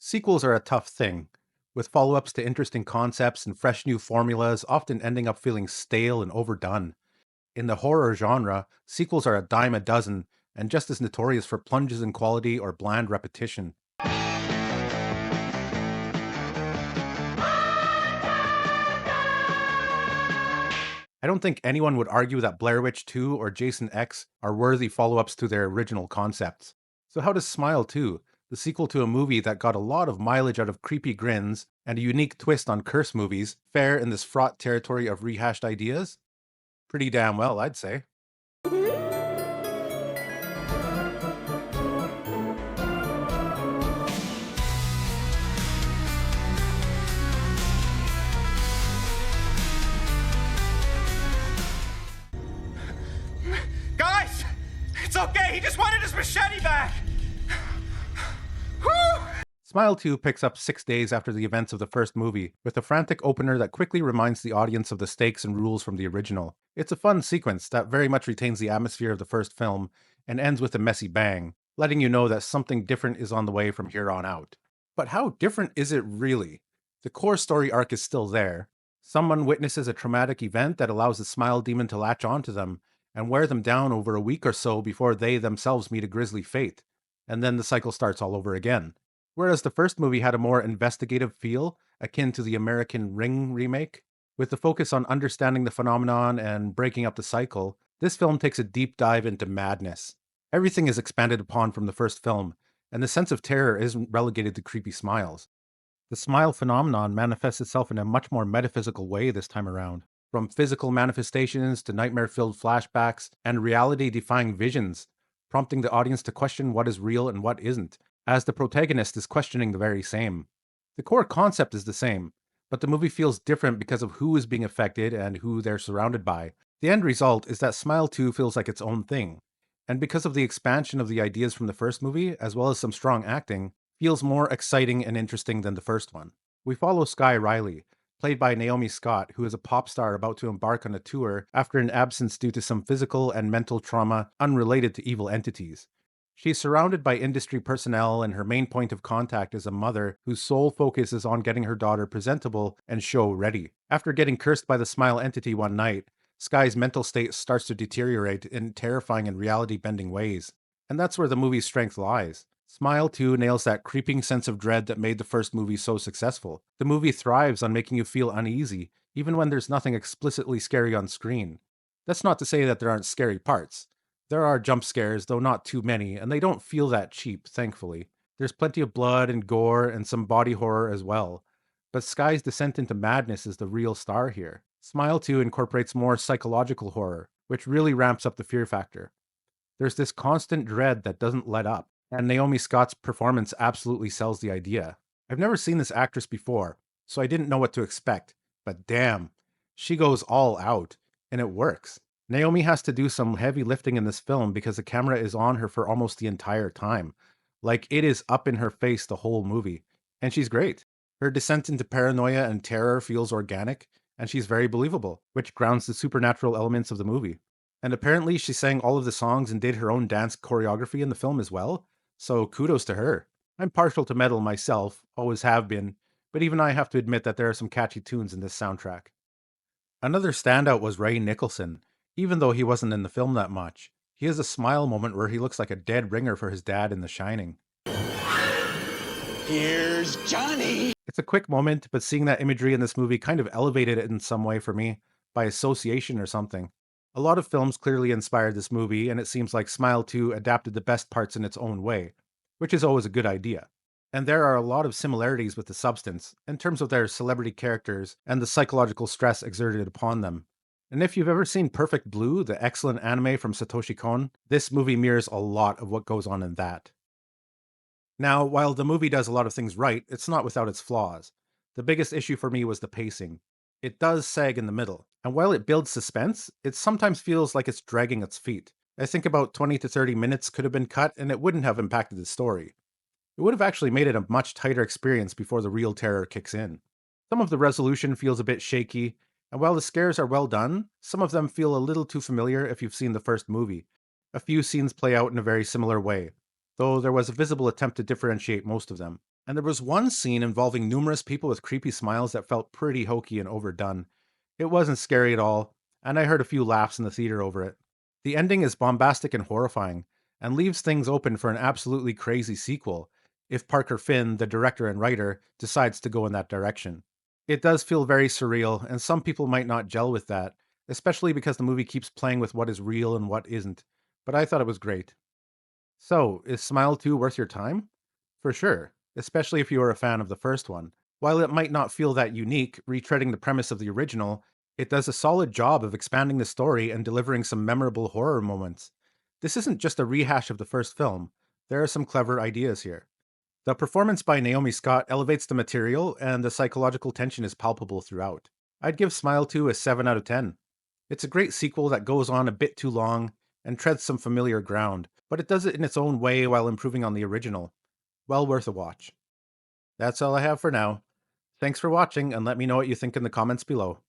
Sequels are a tough thing, with follow ups to interesting concepts and fresh new formulas often ending up feeling stale and overdone. In the horror genre, sequels are a dime a dozen and just as notorious for plunges in quality or bland repetition. I don't think anyone would argue that Blair Witch 2 or Jason X are worthy follow ups to their original concepts. So, how does Smile 2, the sequel to a movie that got a lot of mileage out of creepy grins and a unique twist on curse movies, fare in this fraught territory of rehashed ideas? Pretty damn well, I'd say. Guys! It's okay, he just wanted his machete back! Whew! Smile 2 picks up 6 days after the events of the first movie, with a frantic opener that quickly reminds the audience of the stakes and rules from the original. It's a fun sequence that very much retains the atmosphere of the first film and ends with a messy bang, letting you know that something different is on the way from here on out. But how different is it really? The core story arc is still there. Someone witnesses a traumatic event that allows the smile demon to latch onto them and wear them down over a week or so before they themselves meet a grisly fate. And then the cycle starts all over again. Whereas the first movie had a more investigative feel, akin to the American Ring remake, with the focus on understanding the phenomenon and breaking up the cycle, this film takes a deep dive into madness. Everything is expanded upon from the first film, and the sense of terror isn't relegated to creepy smiles. The smile phenomenon manifests itself in a much more metaphysical way this time around, from physical manifestations to nightmare filled flashbacks and reality defying visions, prompting the audience to question what is real and what isn't, as the protagonist is questioning the very same. The core concept is the same, but the movie feels different because of who is being affected and who they're surrounded by. The end result is that Smile 2 feels like its own thing, and because of the expansion of the ideas from the first movie, as well as some strong acting, feels more exciting and interesting than the first one. We follow Sky Riley, played by Naomi Scott, who is a pop star about to embark on a tour after an absence due to some physical and mental trauma unrelated to evil entities. She's surrounded by industry personnel, and her main point of contact is a mother whose sole focus is on getting her daughter presentable and show ready. After getting cursed by the Smile entity one night, Sky's mental state starts to deteriorate in terrifying and reality bending ways. And that's where the movie's strength lies. Smile 2 nails that creeping sense of dread that made the first movie so successful. The movie thrives on making you feel uneasy, even when there's nothing explicitly scary on screen. That's not to say that there aren't scary parts. There are jump scares, though not too many, and they don't feel that cheap, thankfully. There's plenty of blood and gore and some body horror as well. But Sky's descent into madness is the real star here. Smile 2 incorporates more psychological horror, which really ramps up the fear factor. There's this constant dread that doesn't let up, and Naomi Scott's performance absolutely sells the idea. I've never seen this actress before, so I didn't know what to expect, but damn, she goes all out, and it works. Naomi has to do some heavy lifting in this film because the camera is on her for almost the entire time. Like, it is up in her face the whole movie, and she's great. Her descent into paranoia and terror feels organic, and she's very believable, which grounds the supernatural elements of the movie. And apparently, she sang all of the songs and did her own dance choreography in the film as well, so kudos to her. I'm partial to metal myself, always have been, but even I have to admit that there are some catchy tunes in this soundtrack. Another standout was Ray Nicholson, even though he wasn't in the film that much. He has a smile moment where he looks like a dead ringer for his dad in The Shining. Here's Johnny! It's a quick moment, but seeing that imagery in this movie kind of elevated it in some way for me, by association or something. A lot of films clearly inspired this movie, and it seems like Smile 2 adapted the best parts in its own way, which is always a good idea. And there are a lot of similarities with the substance, in terms of their celebrity characters and the psychological stress exerted upon them. And if you've ever seen Perfect Blue, the excellent anime from Satoshi Kon, this movie mirrors a lot of what goes on in that. Now, while the movie does a lot of things right, it's not without its flaws. The biggest issue for me was the pacing. It does sag in the middle, and while it builds suspense, it sometimes feels like it's dragging its feet. I think about 20 to 30 minutes could have been cut, and it wouldn't have impacted the story. It would have actually made it a much tighter experience before the real terror kicks in. Some of the resolution feels a bit shaky, and while the scares are well done, some of them feel a little too familiar if you've seen the first movie. A few scenes play out in a very similar way, though there was a visible attempt to differentiate most of them. And there was one scene involving numerous people with creepy smiles that felt pretty hokey and overdone. It wasn't scary at all, and I heard a few laughs in the theater over it. The ending is bombastic and horrifying, and leaves things open for an absolutely crazy sequel, if Parker Finn, the director and writer, decides to go in that direction. It does feel very surreal, and some people might not gel with that, especially because the movie keeps playing with what is real and what isn't, but I thought it was great. So, is Smile 2 worth your time? For sure, especially if you are a fan of the first one. While it might not feel that unique, retreading the premise of the original, it does a solid job of expanding the story and delivering some memorable horror moments. This isn't just a rehash of the first film, there are some clever ideas here. The performance by Naomi Scott elevates the material, and the psychological tension is palpable throughout. I'd give Smile 2 a 7 out of 10. It's a great sequel that goes on a bit too long and treads some familiar ground, but it does it in its own way while improving on the original. Well worth a watch. That's all I have for now. Thanks for watching, and let me know what you think in the comments below.